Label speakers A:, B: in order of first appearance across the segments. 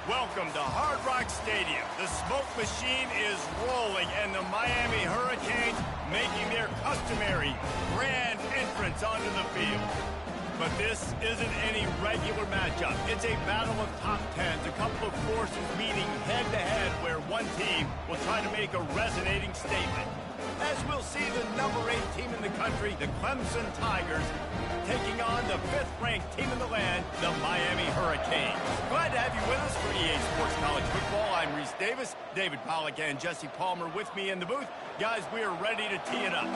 A: Welcome to Hard Rock Stadium. The smoke machine is rolling, and the Miami Hurricanes making their customary grand entrance onto the field. But this isn't any regular matchup. It's a battle of top tens, a couple of forces meeting head-to-head where one team will try to make a resonating statement. As we'll see the number 8 team in the country, the Clemson Tigers, taking on the 5th-ranked team in the land, the Miami Hurricanes. Glad to have you with us for EA Sports College Football. I'm Reese Davis, David Pollack, and Jesse Palmer with me in the booth. Guys, we are ready to tee it up.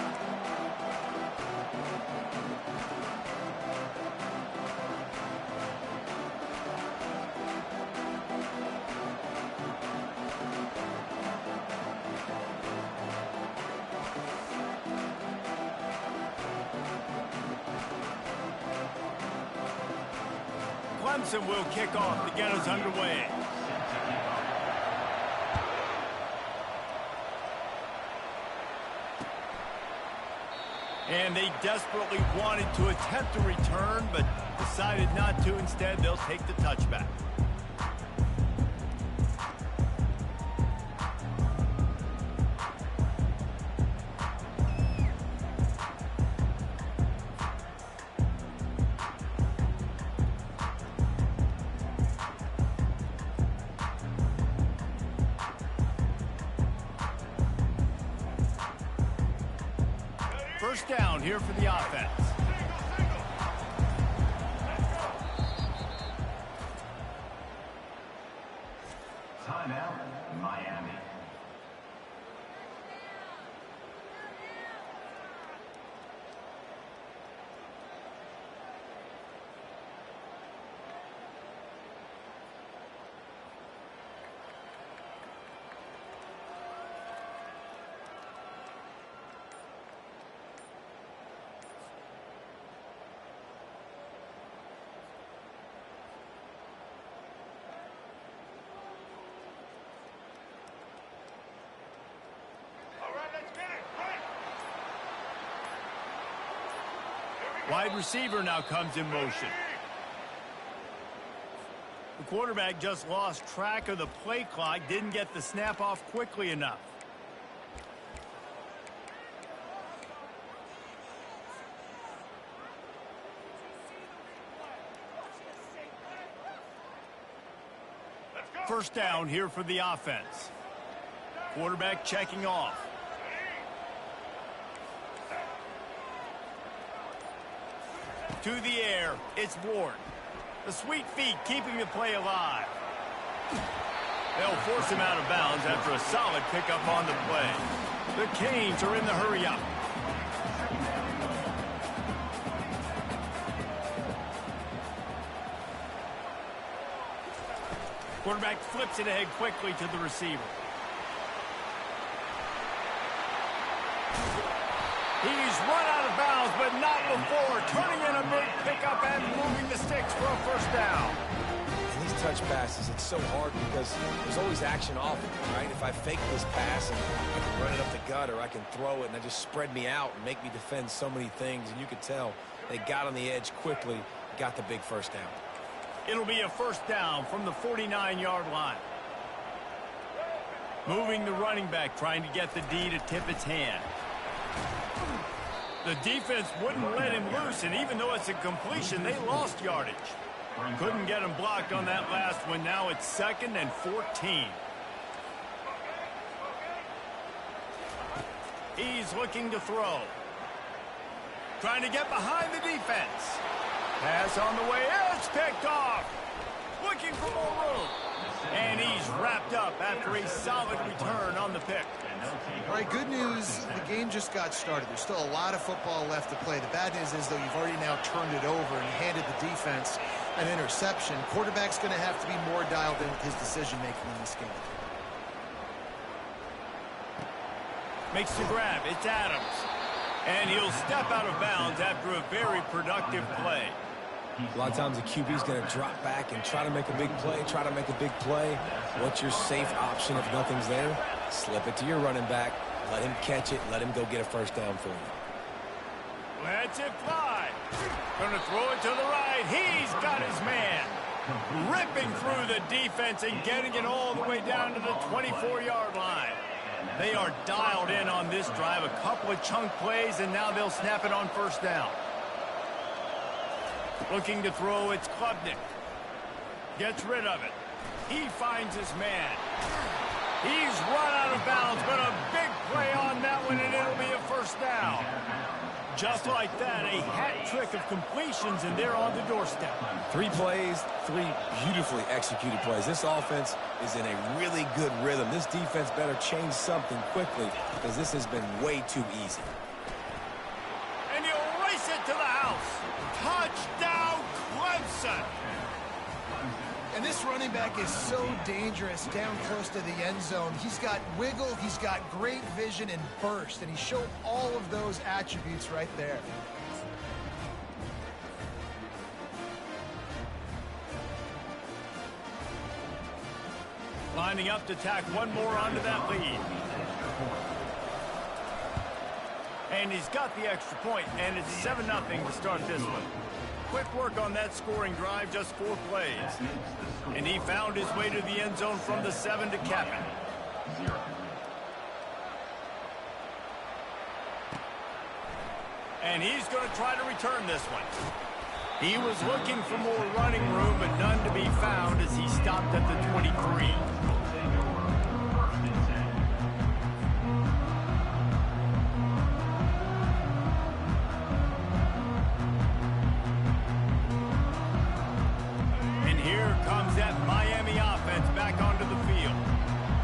A: Clemson will kick off to get us underway. And they desperately wanted to attempt a return, but decided not to. Instead, they'll take the touchback. First down here for the offense.
B: Timeout, Miami.
A: Wide receiver now comes in motion. The quarterback just lost track of the play clock, didn't get the snap off quickly enough. First down here for the offense. Quarterback checking off. To the air, it's Ward. The sweet feet keeping the play alive. They'll force him out of bounds after a solid pickup on the play. The Canes are in the hurry-up. Quarterback flips it ahead quickly to the receiver. He's run out of bounds, but not before turning in a big pickup and moving the sticks for a first down.
C: And these touch passes, it's so hard because there's always action off it, right? If I fake this pass and I can run it up the gut, or I can throw it and they just spread me out and make me defend so many things, and you could tell they got on the edge quickly, got the big first down.
A: It'll be a first down from the 49-yard line. Moving the running back, trying to get the D to tip its hand. The defense wouldn't let him loose, and even though it's a completion, they lost yardage. Couldn't get him blocked on that last one. Now it's 2nd and 14. He's looking to throw. Trying to get behind the defense. Pass on the way. It's picked off. Looking for more room. And he's wrapped up after a solid return on the pick.
D: All right, good news, the game just got started. There's still a lot of football left to play. The bad news is, though, you've already now turned it over and handed the defense an interception. Quarterback's going to have to be more dialed in with his decision-making in this game.
A: Makes the grab. It's Adams. And he'll step out of bounds after a very productive play.
C: A lot of times the QB's going to drop back and try to make a big play, What's your safe option if nothing's there? Slip it to your running back, let him catch it, let him go get a first down for you.
A: Lets it fly. Going to throw it to the right. He's got his man. Ripping through the defense and getting it all the way down to the 24-yard line. They are dialed in on this drive. A couple of chunk plays, and now they'll snap it on first down. Looking to throw, it's Klubnik. Gets rid of it. He finds his man. He's run out of bounds, but a big play on that one, and it'll be a first down. Just like that, a hat trick of completions, and they're on the doorstep.
C: 3 plays, 3 beautifully executed plays. This offense is in a really good rhythm. This defense better change something quickly because this has been way too easy.
A: And he'll race it to the house. Touchdown, Clemson.
D: And this running back is so dangerous down close to the end zone. He's got wiggle, he's got great vision and burst, and he showed all of those attributes right there.
A: Lining up to tack one more onto that lead. And he's got the extra point, and it's 7-0 to start this one. Quick work on that scoring drive, just 4 plays. And he found his way to the end zone from the 7 to cap it. And he's going to try to return this one. He was looking for more running room, but none to be found as he stopped at the 23.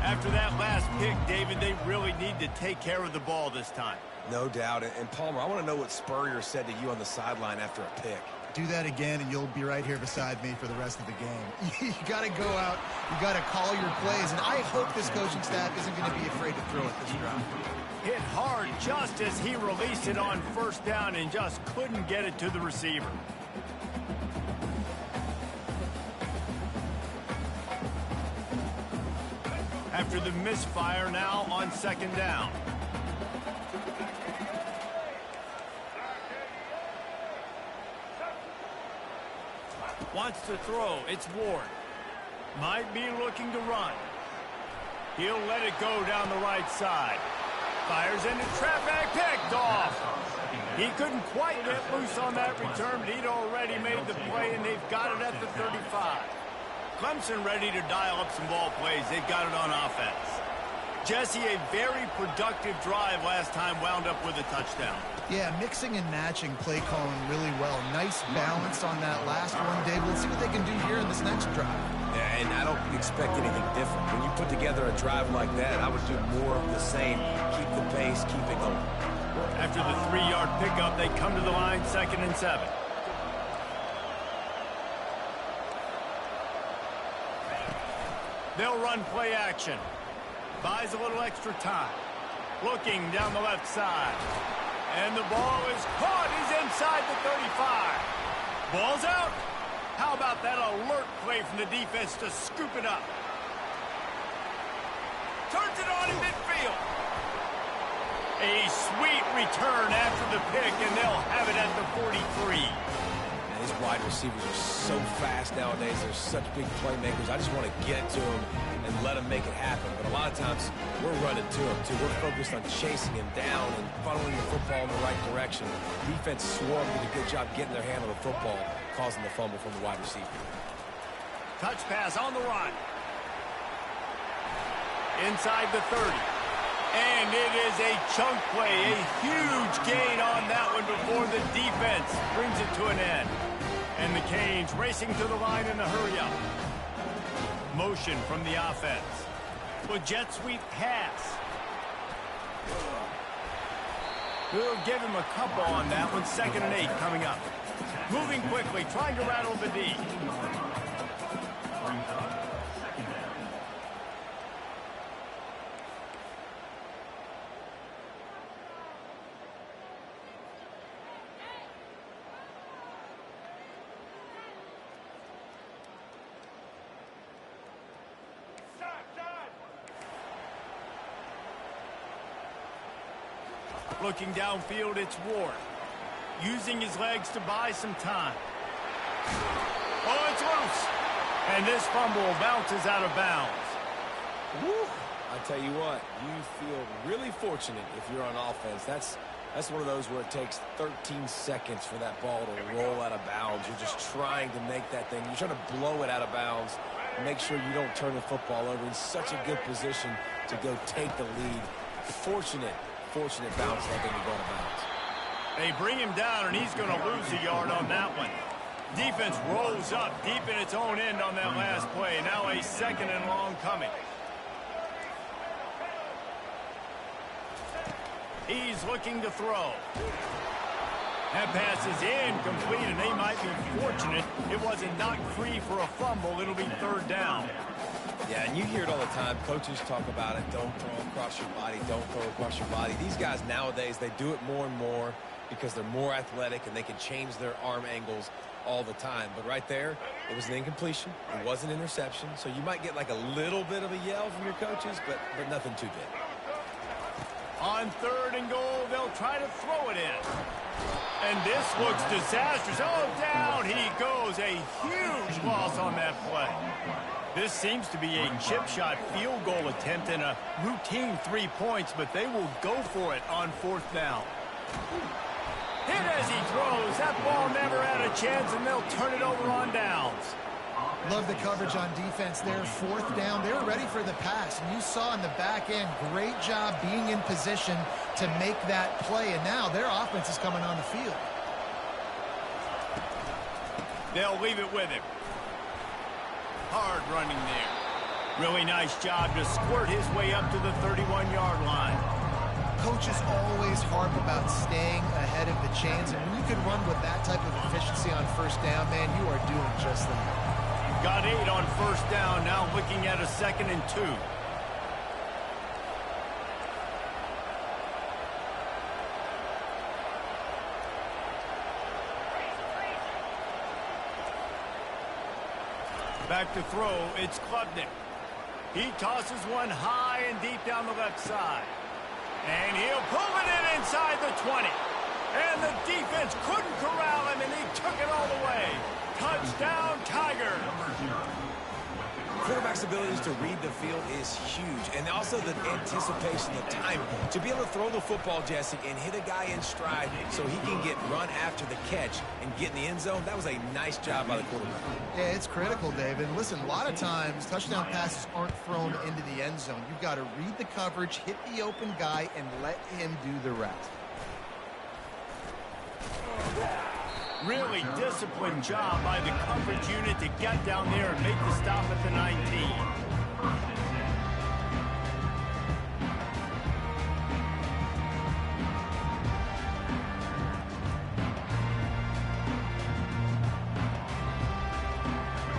A: After that last pick, David, they really need to take care of the ball this time.
C: No doubt. And Palmer, I want to know what Spurrier said to you on the sideline after a pick.
D: Do that again, and you'll be right here beside me for the rest of the game. You got to go out. You got to call your plays, and I hope this coaching staff isn't going to be afraid to throw it this drive.
A: Hit hard just as he released it on first down and just couldn't get it to the receiver. After the misfire, now on second down. Wants to throw. It's Ward. Might be looking to run. He'll let it go down the right side. Fires into traffic, picked off. He couldn't quite get loose on that return, but he'd already made the play, and they've got it at the 35. Clemson ready to dial up some ball plays. They've got it on offense. Jesse, a very productive drive last time, wound up with a touchdown.
D: Yeah, mixing and matching play calling really well. Nice balance on that last one, Dave. Let's see what they can do here in this next drive.
C: Yeah, and I don't expect anything different. When you put together a drive like that, I would do more of the same. Keep the pace, keep it going.
A: After the 3-yard pickup, they come to the line, 2nd and 7. They'll run play action. Buys a little extra time. Looking down the left side. And the ball is caught. He's inside the 35. Ball's out. How about that alert play from the defense to scoop it up? Turns it on in midfield. A sweet return after the pick, and they'll have it at the 43.
C: These wide receivers are so fast nowadays. They're such big playmakers. I just want to get to them and let them make it happen. But a lot of times, we're running to them, too. We're focused on chasing him down and funneling the football in the right direction. Defense swarm did a good job getting their hand on the football, causing the fumble from the wide receiver.
A: Touch pass on the run. Inside the 30. And it is a chunk play, a huge gain on that one before the defense brings it to an end. And the Canes racing to the line in a hurry-up. Motion from the offense. With jet sweep pass. We'll give him a couple on that one. 2nd and 8 coming up. Moving quickly, trying to rattle the D. Looking downfield, it's Ward. Using his legs to buy some time. Oh, it's loose. And this fumble bounces out of bounds.
C: Woo. I tell you what, you feel really fortunate if you're on offense. That's one of those where it takes 13 seconds for that ball to roll out of bounds. You're just trying to make that thing. You're trying to blow it out of bounds and make sure you don't turn the football over. In such a good position to go take the lead. Fortunate bounce that thing to go out of bounds.
A: They bring him down, and he's going to lose a yard on that one. Defense rolls up deep in its own end on that last play. Now a 2nd and long coming. He's looking to throw. That pass is incomplete, and they might be fortunate it wasn't knocked free for a fumble. It'll be 3rd down.
C: Yeah, and you hear it all the time. Coaches talk about it. Don't throw across your body. Don't throw across your body. These guys nowadays, they do it more and more because they're more athletic and they can change their arm angles all the time. But right there, it was an incompletion. It was an interception. So you might get like a little bit of a yell from your coaches, but nothing too big.
A: On 3rd and goal, they'll try to throw it in. And this looks disastrous. Oh, down he goes. A huge loss on that play. This seems to be a chip shot field goal attempt and a routine 3 points, but they will go for it on 4th down. Hit as he throws. That ball never had a chance, and they'll turn it over on downs.
D: Love the coverage on defense there. 4th down. They were ready for the pass. And you saw in the back end, great job being in position to make that play. And now their offense is coming on the field.
A: They'll leave it with him. Hard running there. Really nice job to squirt his way up to the 31-yard line.
D: Coaches always harp about staying ahead of the chains. And when you can run with that type of efficiency on 1st down, man, you are doing just that.
A: Got 8 on 1st down, now looking at a 2nd and 2. Back to throw, it's Klubnik. He tosses one high and deep down the left side. And he'll pull it in inside the 20. And the defense couldn't corral him, and he took it all the way. Touchdown, Tigers.
C: Quarterback's abilities to read the field is huge, and also the anticipation, the timing. To be able to throw the football, Jesse, and hit a guy in stride so he can get run after the catch and get in the end zone, that was a nice job by the quarterback.
D: Yeah, it's critical, David. Listen, a lot of times touchdown passes aren't thrown into the end zone. You've got to read the coverage, hit the open guy, and let him do the rest.
A: Really disciplined job by the coverage unit to get down there and make the stop at the 19.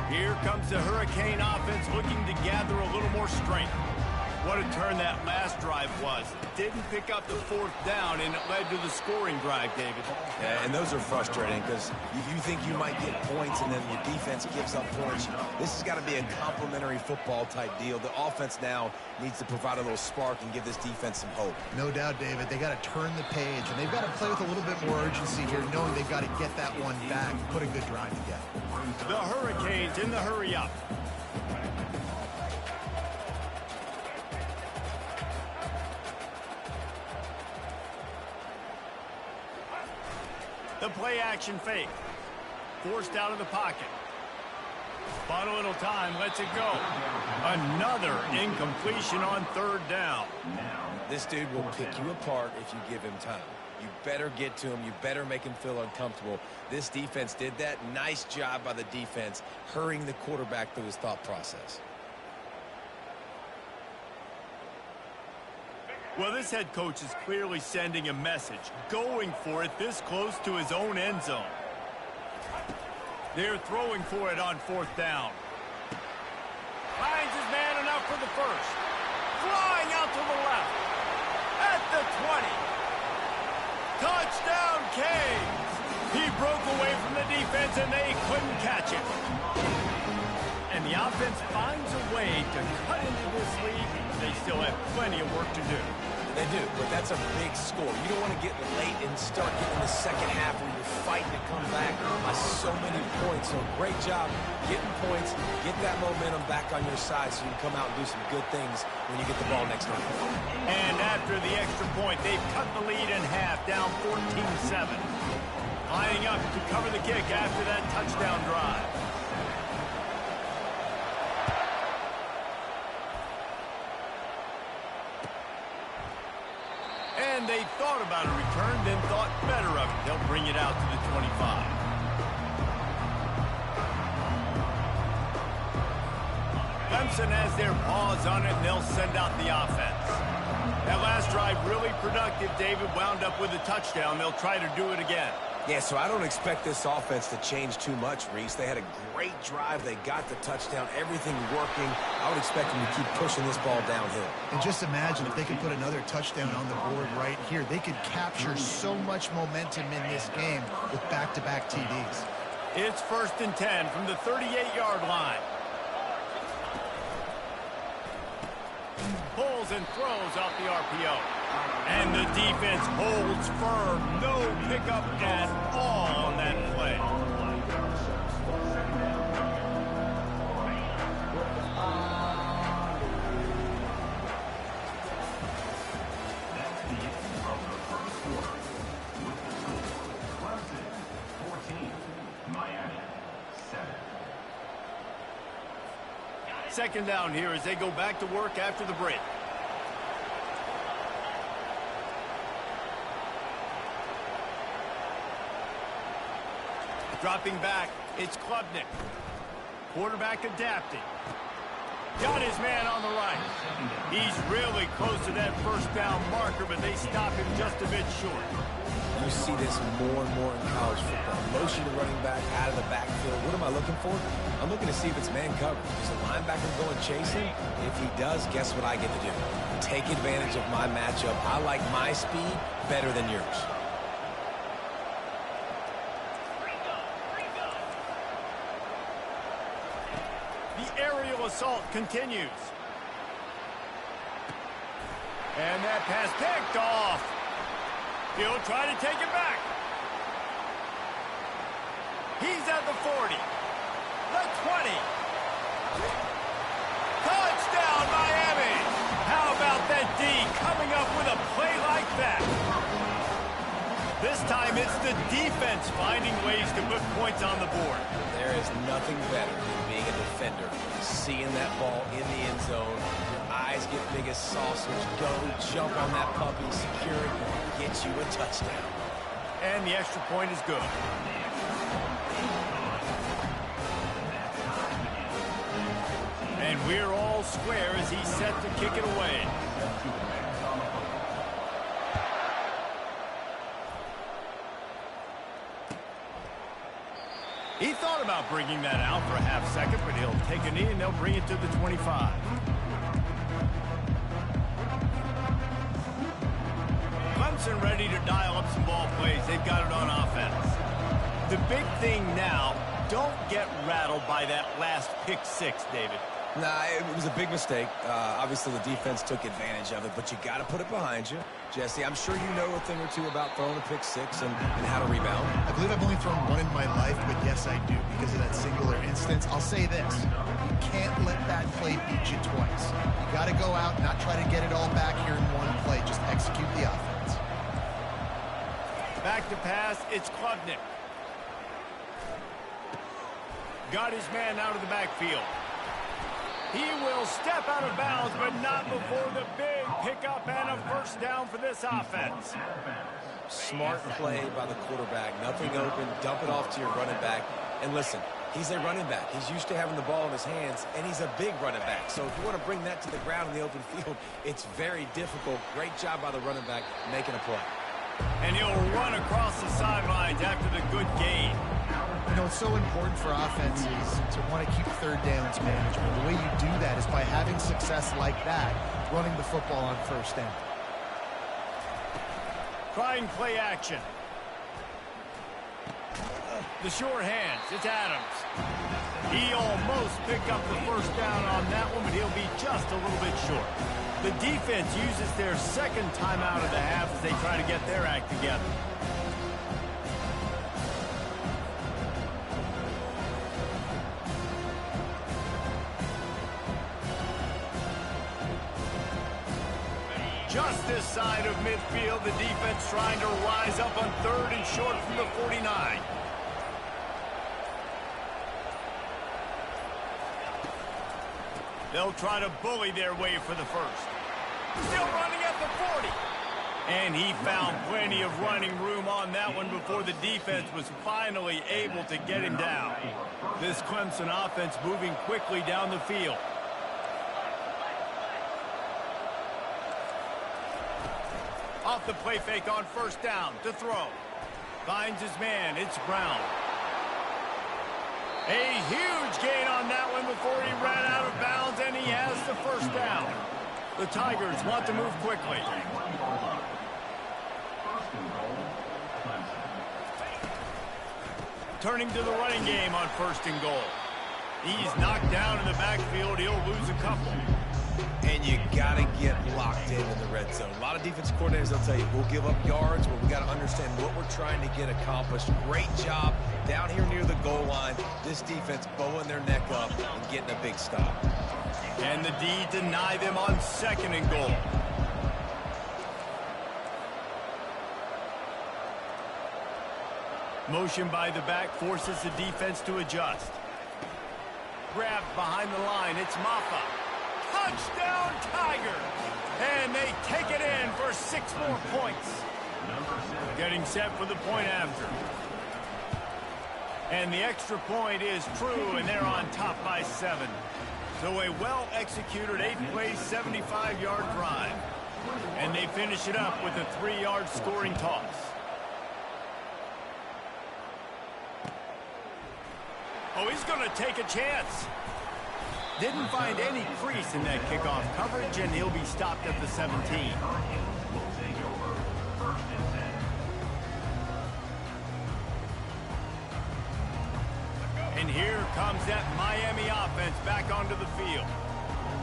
A: Here comes the Hurricane offense looking to gather a little more strength. What a turn that last drive was. Didn't pick up the 4th down, and it led to the scoring drive, David.
C: Yeah, and those are frustrating because you think you might get points and then your defense gives up points. This has got to be a complementary football type deal. The offense now needs to provide a little spark and give this defense some hope.
D: No doubt, David. They got to turn the page, and they've got to play with a little bit more urgency here, knowing they've got to get that one back and put a good drive together.
A: The Hurricanes in the hurry-up. The play-action fake. Forced out of the pocket. Bought a little time, lets it go. Another incompletion on 3rd down.
C: This dude will pick you apart if you give him time. You better get to him. You better make him feel uncomfortable. This defense did that. Nice job by the defense, hurrying the quarterback through his thought process.
A: Well, this head coach is clearly sending a message, going for it this close to his own end zone. They're throwing for it on 4th down. Finds his man enough for the first. Flying out to the left. At the 20. Touchdown, Canes. He broke away from the defense, and they couldn't catch it. And the offense finds a way to cut into this lead. They still have plenty of work to do.
C: They do, but that's a big score. You don't want to get late and start getting the second half where you're fighting to come back by so many points. So great job getting points, get that momentum back on your side so you can come out and do some good things when you get the ball next time.
A: And after the extra point, they've cut the lead in half, down 14-7. Lining up to cover the kick after that touchdown drive. And they thought about a return, then thought better of it. They'll bring it out to the 25. Clemson has their paws on it, and they'll send out the offense. That last drive really productive. David wound up with a touchdown. They'll try to do it again.
C: Yeah, so I don't expect this offense to change too much, Reese. They had a great drive. They got the touchdown. Everything working. I would expect them to keep pushing this ball downhill.
D: And just imagine if they could put another touchdown on the board right here. They could capture so much momentum in this game with back-to-back TDs.
A: It's 1st and 10 from the 38-yard line. Pulls and throws off the RPO. And the defense holds firm. No pickup at all on that play.
B: That's the end of the first quarter. With the score, Clemson 14, Miami 7.
A: Second down here as they go back to work after the break. Dropping back, it's Klubnik. Quarterback adapting. Got his man on the right. He's really close to that first down marker, but they stop him just a bit short.
C: You see this more and more in college football. Motion to running back out of the backfield. What am I looking for? I'm looking to see if it's man coverage. Is the linebacker going chasing? If he does, guess what I get to do? Take advantage of my matchup. I like my speed better than yours.
A: The aerial assault continues. And that pass picked off. He'll try to take it back. He's at the 40. The 20. Touchdown, Miami. How about that D coming up with a play like that? This time it's the defense finding ways to put points on the board.
C: There is nothing better than being a defender, seeing that ball in the end zone. Your eyes get big as sausage. Go, jump on that puppy, secure it, get you a touchdown.
A: And the extra point is good. And we're all square as he's set to kick it away. He thought about bringing that out for a half second, but he'll take a knee and they'll bring it to the 25. Clemson ready to dial up some ball plays. They've got it on offense. The big thing now, don't get rattled by that last pick six, David.
C: Nah, it was a big mistake. Obviously, the defense took advantage of it, but you got to put it behind you. Jesse, I'm sure you know a thing or two about throwing a pick six and how to rebound.
D: I believe I've only thrown one in my life, but yes, I do, because of that singular instance. I'll say this. You can't let that play beat you twice. You got to go out, not try to get it all back here in one play. Just execute the offense.
A: Back to pass, it's Klubnik. Got his man out of the backfield. He will step out of bounds, but not before the big pickup and a first down for this offense.
C: Smart play by the quarterback. Nothing open. Dump it off to your running back. And listen, he's a running back. He's used to having the ball in his hands, and he's a big running back. So if you want to bring that to the ground in the open field, it's very difficult. Great job by the running back making a play.
A: And he'll run across the sidelines after the good gain.
D: You know, it's so important for offenses to want to keep third downs manageable. The way you do that is by having success like that, running the football on first down.
A: Trying play action. The sure hands, it's Adams. He almost picked up the first down on that one, but he'll be just a little bit short. The defense uses their second timeout of the half as they try to get their act together. just this side of midfield. The defense trying to rise up on 3rd and short from the 49. They'll try to bully their way for the first. Still running at the 40. And he found plenty of running room on that one before the defense was finally able to get him down. This Clemson offense moving quickly down the field. Off the play fake on 1st down to throw. Finds his man. It's Brown. A huge gain on that one before he ran out of bounds, and he has the 1st down. The Tigers want to move quickly. Turning to the running game on 1st and goal. He's knocked down in the backfield. He'll lose a couple.
C: And you got to get locked in the red zone. A lot of defense coordinators, they'll tell you, we'll give up yards, but we got to understand what we're trying to get accomplished. Great job down here near the goal line. This defense bowing their neck up and getting a big stop.
A: And the D deny them on 2nd and goal. Motion by the back forces the defense to adjust. Grabbed behind the line. It's Maffa. Touchdown, Tiger! And they take it in for 6 more points. Getting set for the point after. And the extra point is true, and they're on top by 7. So a well-executed 8-play, 75-yard drive. And they finish it up with a 3-yard scoring toss. Oh, he's going to take a chance. Didn't find any crease in that kickoff coverage, and he'll be stopped at the 17. And here comes that Miami offense back onto the field.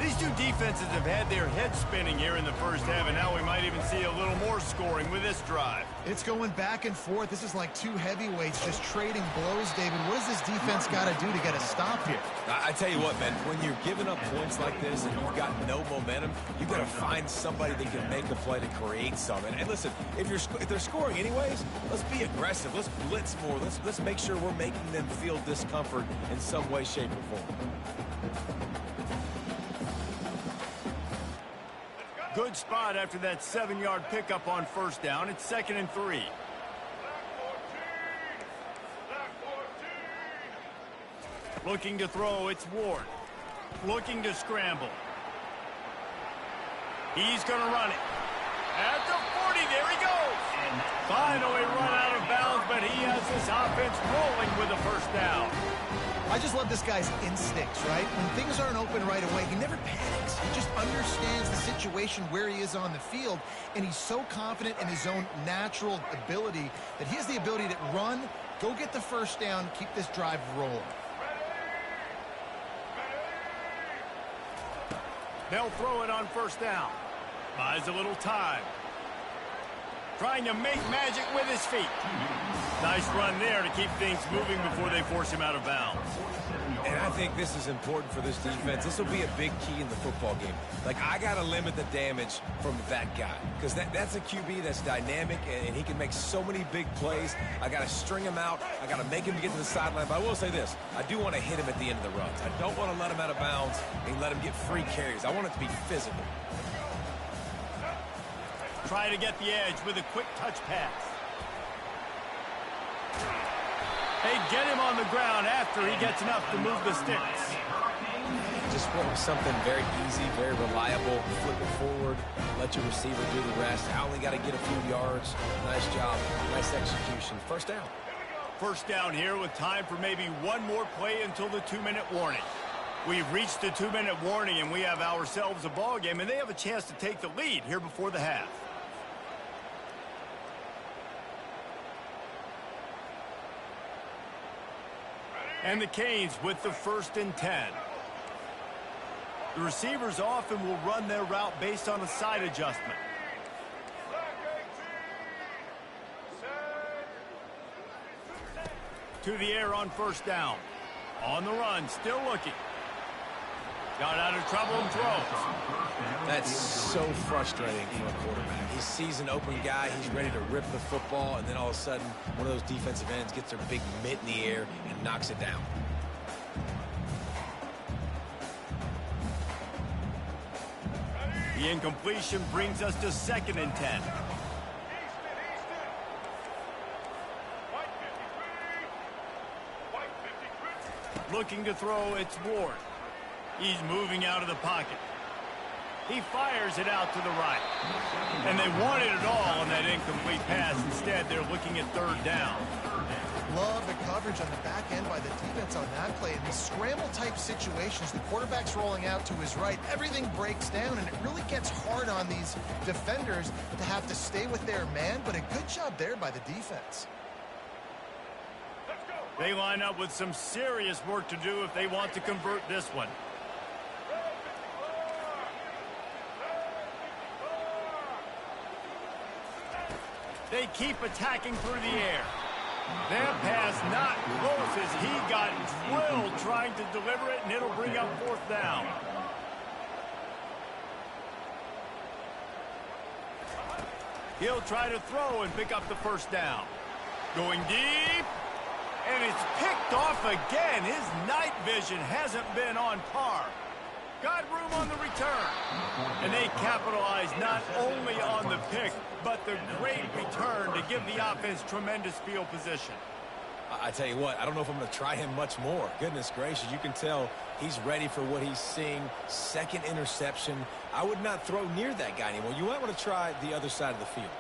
A: These two defenses have had their heads spinning here in the 1st half, and now we might even see a little more scoring with this drive.
D: It's going back and forth. This is like 2 heavyweights just trading blows, David. What does this defense got to do to get a stop here?
C: I tell you what, Ben, when you're giving up points like this and you've got no momentum, you've got to find somebody that can make a play to create something. And listen, if they're scoring anyways, let's be aggressive. Let's blitz more. Let's make sure we're making them feel discomfort in some way, shape, or form.
A: Good spot after that 7-yard pickup on 1st down. It's 2nd and 3. Looking to throw, it's Ward. Looking to scramble. He's going to run it. At the 40, there he goes. Finally run out of bounds, but he has this offense rolling with a 1st down.
D: I just love this guy's instincts, right? When things aren't open right away, he never panics. He just understands the situation where he is on the field, and he's so confident in his own natural ability that he has the ability to run, go get the 1st down, keep this drive rolling.
A: They'll throw it on 1st down. Buys a little time. Trying to make magic with his feet. Nice run there to keep things moving before they force him out of bounds.
C: And I think this is important for this defense. This will be a big key in the football game. Like, I got to limit the damage from that guy. Because that's a QB that's dynamic, and he can make so many big plays. I got to string him out. I got to make him get to the sideline. But I will say this. I do want to hit him at the end of the runs. I don't want to let him out of bounds and let him get free carries. I want it to be physical.
A: Try to get the edge with a quick touch pass. They get him on the ground after he gets enough to move the sticks.
C: Just went with something very easy, very reliable. Flip it forward, let your receiver do the rest. I only got to get a few yards. Nice job, nice execution. 1st down.
A: 1st down here with time for maybe one more play until the 2-minute warning. We've reached the 2-minute warning, and we have ourselves a ball game, and they have a chance to take the lead here before the half. And the Canes with the 1st and 10. The receivers often will run their route based on a side adjustment. To the air on 1st down. On the run, still looking. Got out of trouble and throws.
C: That's so frustrating for a quarterback. He sees an open guy, he's ready to rip the football, and then all of a sudden, one of those defensive ends gets their big mitt in the air and knocks it down.
A: The incompletion brings us to 2nd and 10. Looking to throw, it's Ward. He's moving out of the pocket. He fires it out to the right. And they wanted it all on that incomplete pass. Instead, they're looking at 3rd down.
D: Love the coverage on the back end by the defense on that play. In these scramble-type situations, the quarterback's rolling out to his right. Everything breaks down, and it really gets hard on these defenders to have to stay with their man, but a good job there by the defense.
A: They line up with some serious work to do if they want to convert this one. They keep attacking through the air. That pass not close as he got drilled trying to deliver it, and it'll bring up 4th down. He'll try to throw and pick up the 1st down. Going deep, and it's picked off again. His night vision hasn't been on par. Got room on the return. And they capitalize not only on the pick, but the great return to give the offense tremendous field position.
C: I tell you what, I don't know if I'm going to try him much more. Goodness gracious, you can tell he's ready for what he's seeing. 2nd interception. I would not throw near that guy anymore. You might want to try the other side of the field.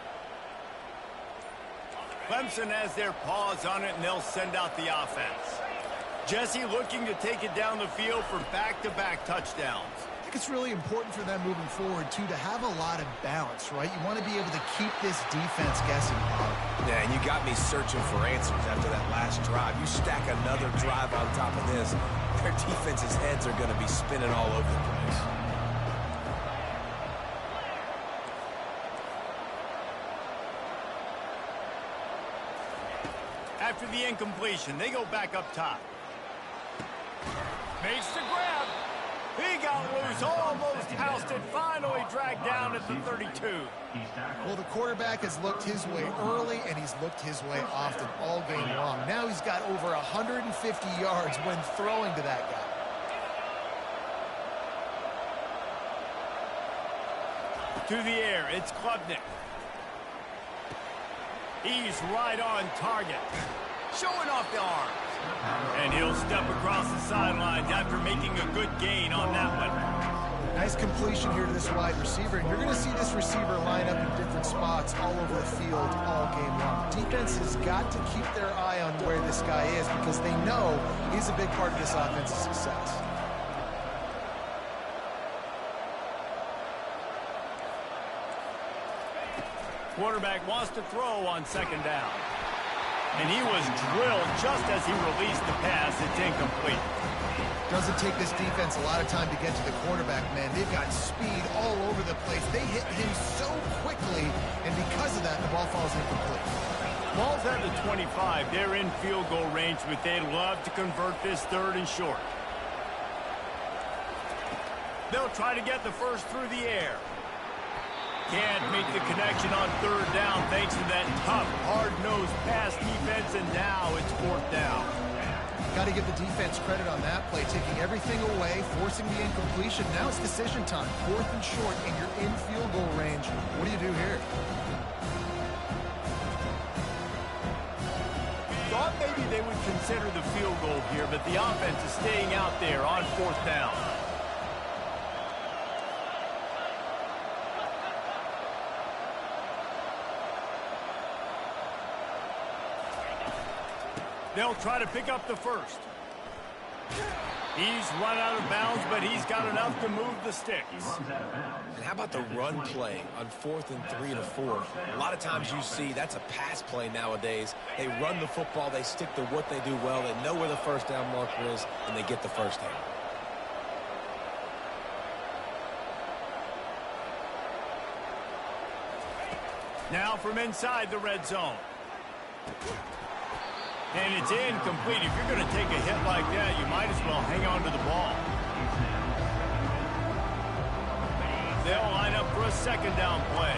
A: Clemson has their paws on it, and they'll send out the offense. Jesse looking to take it down the field for back-to-back touchdowns.
D: I think it's really important for them moving forward, too, to have a lot of balance, right? You want to be able to keep this defense guessing.
C: Yeah, and you got me searching for answers after that last drive. You stack another drive on top of this, their defense's heads are going to be spinning all over the place.
A: After the incompletion, they go back up top. Makes the grab. He got loose, almost housed it, finally dragged down at the 32.
D: Well, the quarterback has looked his way early, and he's looked his way often all game long. Now he's got over 150 yards when throwing to that guy.
A: To the air, it's Klubnik. He's right on target. Showing off the arms. And he'll step across the sidelines after making a good gain on that one.
D: Nice completion here to this wide receiver. And you're going to see this receiver line up in different spots all over the field all game long. Defense has got to keep their eye on where this guy is because they know he's a big part of this offense's success.
A: Quarterback wants to throw on 2nd down. And he was drilled just as he released the pass. It's incomplete.
D: Doesn't take this defense a lot of time to get to the quarterback, man. They've got speed all over the place. They hit him so quickly, and because of that, the ball falls incomplete.
A: Ball's at the 25. They're in field goal range, but they'd love to convert this 3rd and short. They'll try to get the first through the air. Can't make the connection on 3rd down thanks to that tough, hard-nosed pass defense, and now it's 4th down.
D: Got to give the defense credit on that play, taking everything away, forcing the incompletion. Now it's decision time. 4th and short, and you're in field goal range. What do you do here?
A: Thought maybe they would consider the field goal here, but the offense is staying out there on 4th down. They'll try to pick up the first. He's run out of bounds, but he's got enough to move the sticks.
C: And how about the run play on 4th and 3 and 4? A lot of times you see that's a pass play nowadays. They run the football, they stick to what they do well, they know where the 1st down marker is, and they get the 1st down.
A: Now from inside the red zone. And it's incomplete. If you're going to take a hit like that, you might as well hang on to the ball. They'll line up for a second down play.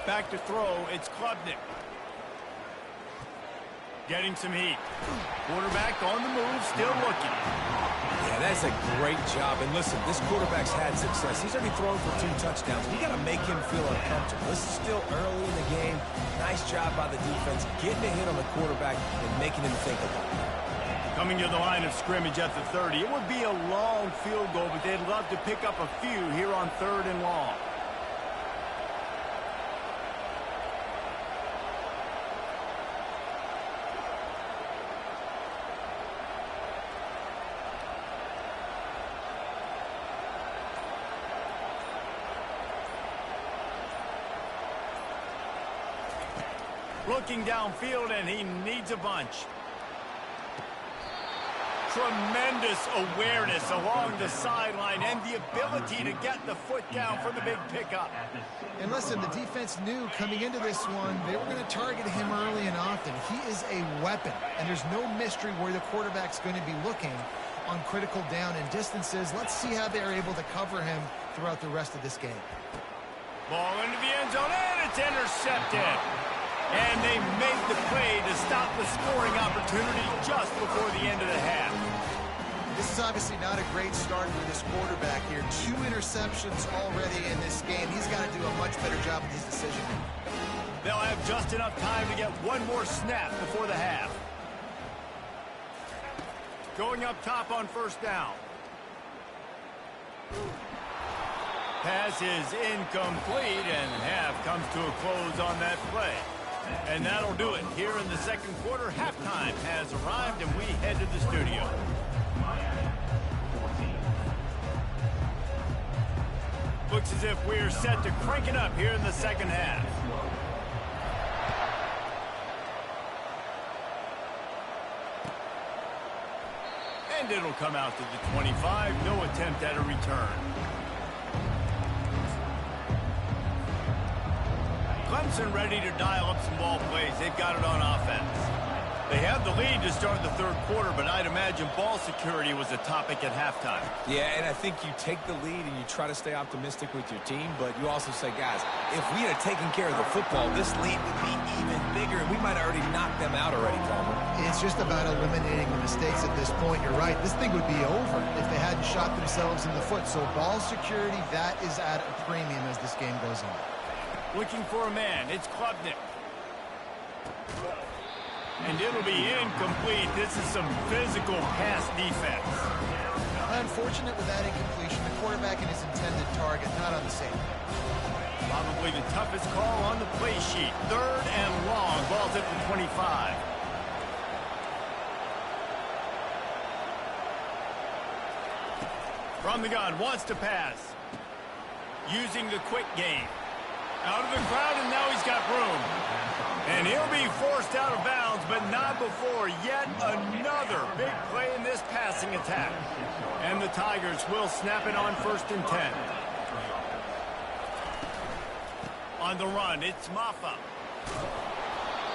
A: Back to throw, it's Klubnik. Getting some heat. Quarterback on the move, still looking.
C: Yeah, that's a great job. And listen, this quarterback's had success. He's already thrown for 2 touchdowns. We got to make him feel uncomfortable. This is still early in the game. Nice job by the defense, getting a hit on the quarterback and making him think about it.
A: Coming to the line of scrimmage at the 30. It would be a long field goal, but they'd love to pick up a few here on 3rd and long. Looking downfield, and he needs a bunch. Tremendous awareness along the sideline and the ability to get the foot down for the big pickup.
D: And listen, the defense knew coming into this one, they were going to target him early and often. He is a weapon, and there's no mystery where the quarterback's going to be looking on critical down and distances. Let's see how they're able to cover him throughout the rest of this game.
A: Ball into the end zone, and it's intercepted. And they made the play to stop the scoring opportunity just before the end of the half.
D: This is obviously not a great start for this quarterback here. 2 interceptions already in this game. He's got to do a much better job with his decision making.
A: They'll have just enough time to get one more snap before the half. Going up top on 1st down. Pass is incomplete, and half comes to a close on that play. And that'll do it. Here in the 2nd quarter, halftime has arrived, and we head to the studio. Looks as if we're set to crank it up here in the 2nd half. And it'll come out to the 25. No attempt at a return. Clemson ready to dial up some ball plays. They've got it on offense. They have the lead to start the 3rd quarter, but I'd imagine ball security was a topic at halftime.
C: Yeah, and I think you take the lead and you try to stay optimistic with your team, but you also say, guys, if we had taken care of the football, this lead would be even bigger, and we might have already knocked them out already, Palmer.
D: It's just about eliminating the mistakes at this point. You're right. This thing would be over if they hadn't shot themselves in the foot. So ball security, that is at a premium as this game goes on.
A: Looking for a man. It's Klubnik. And it'll be incomplete. This is some physical pass defense.
D: Unfortunate with that incompletion. The quarterback and his intended target not on the same page.
A: Probably the toughest call on the play sheet. 3rd and long. Ball's at the 25. From the gun. Wants to pass. Using the quick game. Out of the crowd, and now he's got room. And he'll be forced out of bounds, but not before yet another big play in this passing attack. And the Tigers will snap it on 1st and 10. On the run, it's Maffa.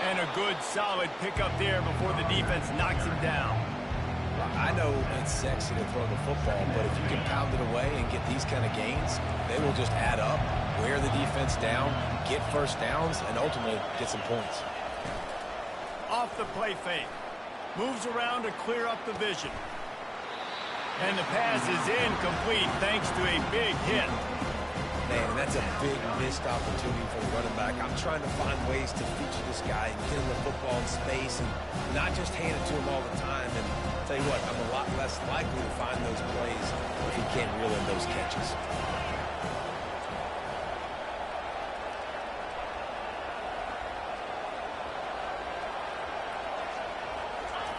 A: And a good, solid pickup there before the defense knocks him down.
C: I know it's sexy to throw the football, but if you can pound it away and get these kind of gains, they will just add up, wear the defense down, get 1st downs, and ultimately get some points.
A: Off the play fake. Moves around to clear up the vision. And the pass is incomplete thanks to a big hit.
C: Man, that's a big missed opportunity for the running back. I'm trying to find ways to feature this guy and get him the football in space and not just hand it to him all the time. And I'll tell you what, I'm a lot less likely to find those plays if he can't reel in those catches.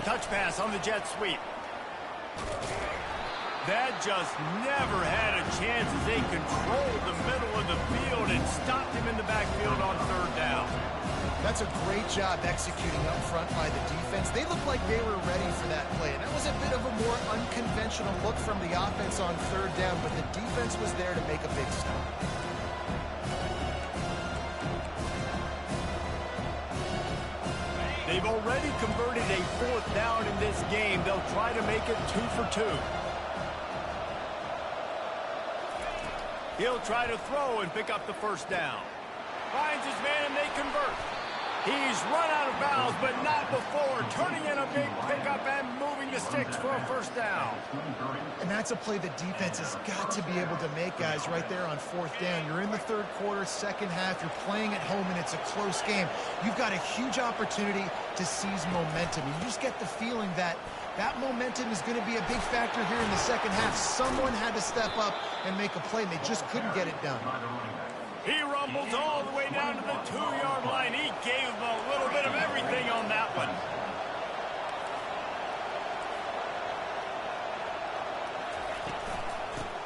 A: Touch pass on the jet sweep. That just never had a chance as they controlled the middle of the field and stopped him in the backfield on 3rd down.
D: That's a great job executing up front by the defense. They looked like they were ready for that play. And that was a bit of a more unconventional look from the offense on 3rd down, but the defense was there to make a big stop.
A: They've already already converted a 4th down in this game. They'll try to make it 2 for 2. He'll try to throw and pick up the 1st down. Finds his man and they convert. He's run out of bounds, but not before turning in a big pickup and moving the sticks for a 1st down.
D: And that's a play the defense has got to be able to make, guys, right there on 4th down. You're in the 3rd quarter, 2nd half. You're playing at home, and it's a close game. You've got a huge opportunity to seize momentum. You just get the feeling that that momentum is going to be a big factor here in the 2nd half. Someone had to step up and make a play, and they just couldn't get it done.
A: He rumbles all the way down to the 2-yard line. He gave him a little bit of everything on that one.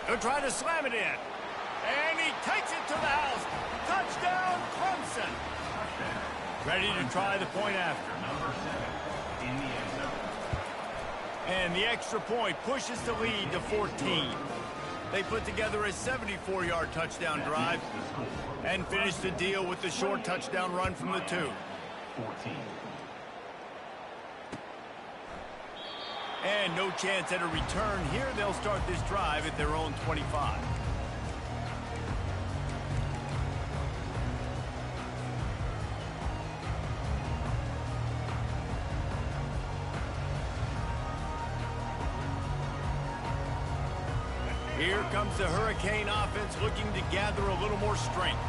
A: He'll try to slam it in. And he takes it to the house. Touchdown, Clemson. Ready to try the point after.
B: Number 7 in the end zone.
A: And the extra point pushes the lead to 14. They put together a 74-yard touchdown drive and finish the deal with the short touchdown run from the 2.
B: 14.
A: And no chance at a return here. They'll start this drive at their own 25. Here comes the Hurricane offense looking to gather a little more strength.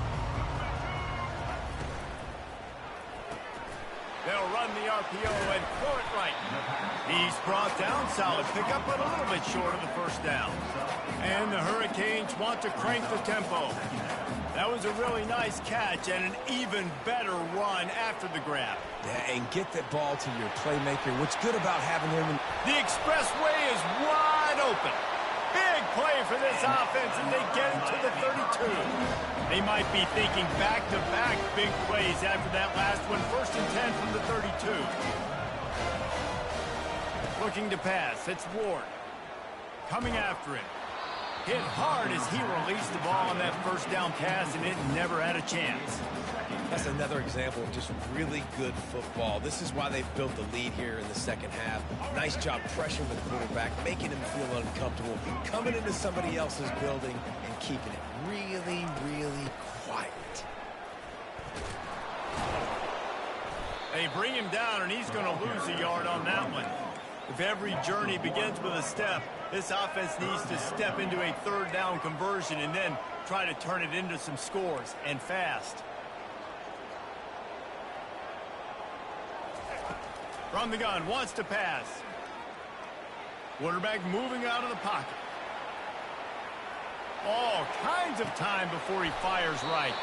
A: They'll run the RPO and throw it right. He's brought down, solid pickup, but a little bit short of the 1st down. And the Hurricanes want to crank the tempo. That was a really nice catch and an even better run after the grab.
C: Yeah, and get that ball to your playmaker. What's good about having him
A: The expressway is wide open. Big play for this offense, and they get it to the 32. They might be thinking back-to-back big plays after that last one. 1st and 10 from the 32. Looking to pass. It's Ward. Coming after him. Hit hard as he released the ball on that 1st down pass, and it never had a chance.
C: That's another example of just really good football. This is why they've built the lead here in the 2nd half. Nice job pressuring the quarterback, making him feel uncomfortable, coming into somebody else's building and keeping it really, really quiet.
A: They bring him down, and he's going to lose a yard on that one. If every journey begins with a step, this offense needs to step into a 3rd down conversion and then try to turn it into some scores, and fast. From the gun, wants to pass. Quarterback moving out of the pocket. All kinds of time before he fires right.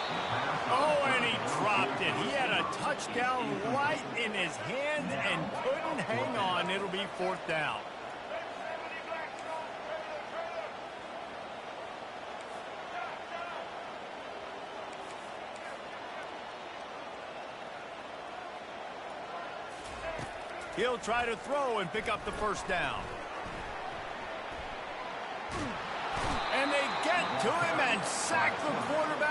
A: Oh, and he dropped it. He had a touchdown right in his hand and couldn't hang on. It'll be 4th down. He'll try to throw and pick up the 1st down. And they get to him and sack the quarterback.